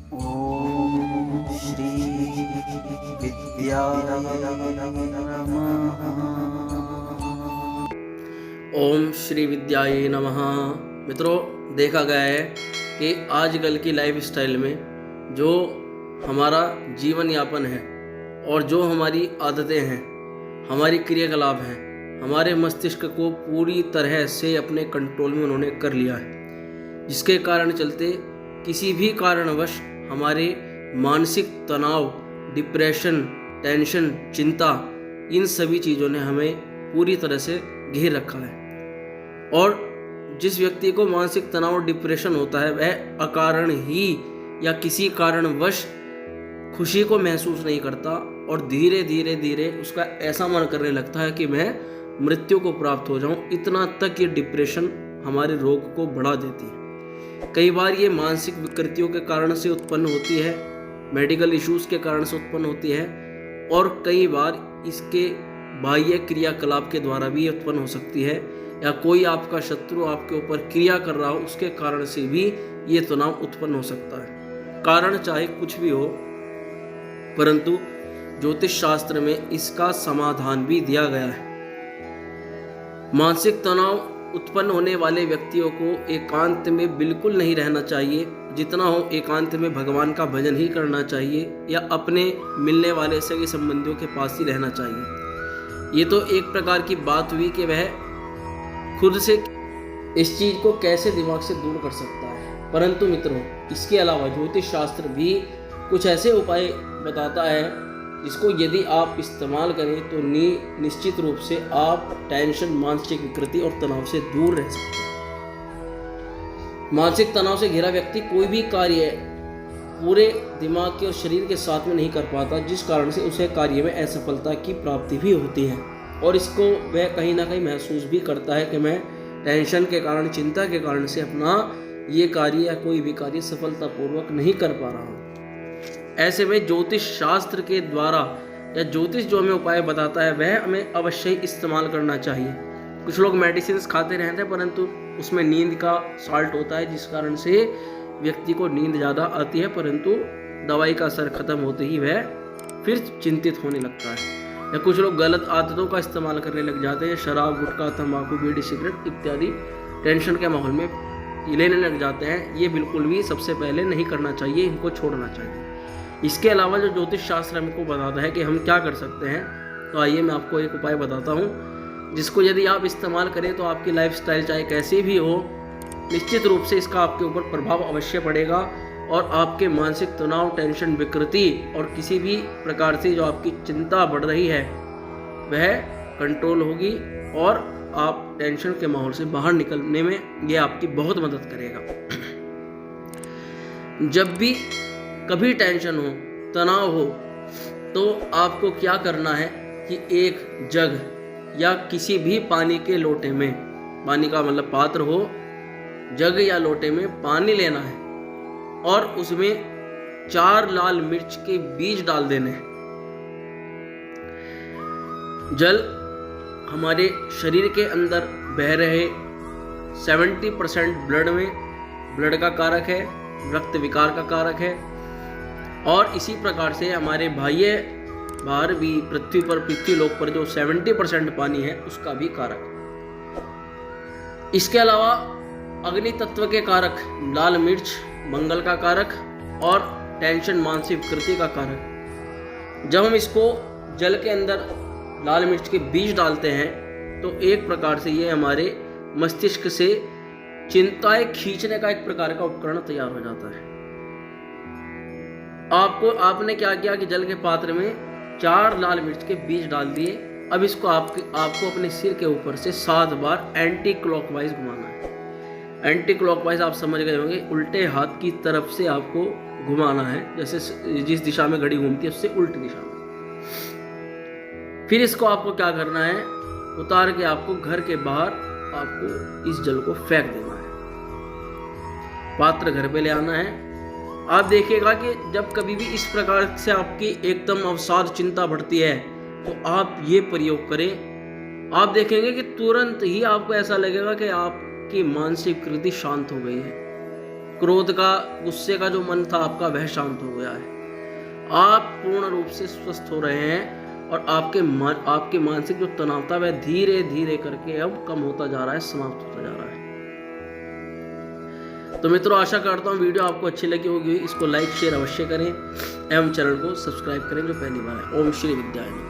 ओम श्री विद्याय नमः। ओम श्री विद्याय नमः। मित्रों, देखा गया है कि आजकल की लाइफ स्टाइल में जो हमारा जीवन यापन है और जो हमारी आदतें हैं, हमारी क्रियाकलाप हैं, हमारे मस्तिष्क को पूरी तरह से अपने कंट्रोल में उन्होंने कर लिया है, जिसके कारण चलते किसी भी कारणवश हमारे मानसिक तनाव, डिप्रेशन, टेंशन, चिंता, इन सभी चीज़ों ने हमें पूरी तरह से घेर रखा है। और जिस व्यक्ति को मानसिक तनाव और डिप्रेशन होता है, वह अकारण ही या किसी कारणवश खुशी को महसूस नहीं करता और धीरे धीरे धीरे उसका ऐसा मन करने लगता है कि मैं मृत्यु को प्राप्त हो जाऊं। इतना तक ये डिप्रेशन हमारे रोग को बढ़ा देती है। कई बार ये मानसिक विकृतियों के कारण से उत्पन्न होती है, मेडिकल इश्यूज के कारण से उत्पन्न होती है, और कई बार इसके बाह्य क्रियाकलाप के द्वारा भी उत्पन्न हो सकती है, या कोई आपका शत्रु आपके ऊपर क्रिया कर रहा हो उसके कारण से भी ये तनाव उत्पन्न हो सकता है। कारण चाहे कुछ भी हो, परंतु ज्योतिष शास्त्र में इसका समाधान भी दिया गया है। मानसिक तनाव उत्पन्न होने वाले व्यक्तियों को एकांत में बिल्कुल नहीं रहना चाहिए। जितना हो एकांत में भगवान का भजन ही करना चाहिए, या अपने मिलने वाले सगे संबंधियों के पास ही रहना चाहिए। ये तो एक प्रकार की बात हुई कि वह खुद से इस चीज़ को कैसे दिमाग से दूर कर सकता है। परंतु मित्रों, इसके अलावा ज्योतिष शास्त्र भी कुछ ऐसे उपाय बताता है जिसको यदि आप इस्तेमाल करें तो निश्चित रूप से आप टेंशन, मानसिक विकृति और तनाव से दूर रह सकते हैं। मानसिक तनाव से घिरा व्यक्ति कोई भी कार्य पूरे दिमाग के और शरीर के साथ में नहीं कर पाता, जिस कारण से उसे कार्य में असफलता की प्राप्ति भी होती है, और इसको वह कहीं ना कहीं महसूस भी करता है कि मैं टेंशन के कारण, चिंता के कारण से अपना ये कार्य या कोई भी कार्य सफलतापूर्वक नहीं कर पा रहा हूँ। ऐसे में ज्योतिष शास्त्र के द्वारा या ज्योतिष जो हमें उपाय बताता है वह हमें अवश्य ही इस्तेमाल करना चाहिए। कुछ लोग मेडिसिन खाते रहते हैं, परंतु उसमें नींद का साल्ट होता है, जिस कारण से व्यक्ति को नींद ज़्यादा आती है, परंतु दवाई का असर खत्म होते ही वह फिर चिंतित होने लगता है। या कुछ लोग गलत आदतों का इस्तेमाल करने लग जाते हैं, शराब, गुटखा, तंबाकू, बीड़ी, सिगरेट इत्यादि टेंशन के माहौल में लेने लग जाते हैं। ये बिल्कुल भी सबसे पहले नहीं करना चाहिए, इनको छोड़ना चाहिए। इसके अलावा जो ज्योतिष शास्त्र हमको बताता है कि हम क्या कर सकते हैं, तो आइए मैं आपको एक उपाय बताता हूँ, जिसको यदि आप इस्तेमाल करें तो आपकी लाइफस्टाइल चाहे कैसी भी हो, निश्चित रूप से इसका आपके ऊपर प्रभाव अवश्य पड़ेगा, और आपके मानसिक तनाव, टेंशन, विकृति और किसी भी प्रकार से जो आपकी चिंता बढ़ रही है वह कंट्रोल होगी, और आप टेंशन के माहौल से बाहर निकलने में यह आपकी बहुत मदद करेगा। जब भी कभी टेंशन हो, तनाव हो, तो आपको क्या करना है कि एक जग या किसी भी पानी के लोटे में, पानी का मतलब पात्र हो, जग या लोटे में पानी लेना है, और उसमें 4 लाल मिर्च के बीज डाल देने हैं। जल हमारे शरीर के अंदर बह रहे 70% ब्लड में, ब्लड का कारक है, रक्त विकार का कारक है, और इसी प्रकार से हमारे बाहर भी पृथ्वी पर, पृथ्वीलोक पर जो 70% पानी है उसका भी कारक। इसके अलावा अग्नि तत्व के कारक लाल मिर्च मंगल का कारक, और टेंशन, मानसिक विकृति का कारक। जब हम इसको जल के अंदर लाल मिर्च के बीज डालते हैं तो एक प्रकार से ये हमारे मस्तिष्क से चिंताएं खींचने का एक प्रकार का उपकरण तैयार हो जाता है। आपने क्या किया कि जल के पात्र में 4 लाल मिर्च के बीज डाल दिए। अब इसको आपको अपने सिर के ऊपर से 7 बार एंटी क्लॉकवाइज घुमाना है। एंटी क्लॉकवाइज आप समझ गए होंगे, उल्टे हाथ की तरफ से आपको घुमाना है, जैसे जिस दिशा में घड़ी घूमती है उससे उल्टी दिशा में। फिर इसको आपको क्या करना है, उतार के आपको घर के बाहर आपको इस जल को फेंक देना है। पात्र घर पे ले आना है। आप देखिएगा कि जब कभी भी इस प्रकार से आपकी एकदम अवसाद, चिंता बढ़ती है, तो आप ये प्रयोग करें। आप देखेंगे कि तुरंत ही आपको ऐसा लगेगा कि आपकी मानसिक विकृति शांत हो गई है। क्रोध का, गुस्से का जो मन था आपका वह शांत हो गया है। आप पूर्ण रूप से स्वस्थ हो रहे हैं और आपके मानसिक जो तनाव था वह धीरे धीरे करके अब कम होता जा रहा है, समाप्त होता जा रहा है। तो मित्रों, आशा करता हूँ वीडियो आपको अच्छी लगी होगी। इसको लाइक शेयर अवश्य करें एवं चैनल को सब्सक्राइब करें जो पहली बार है। ओम श्री विद्याय नमः।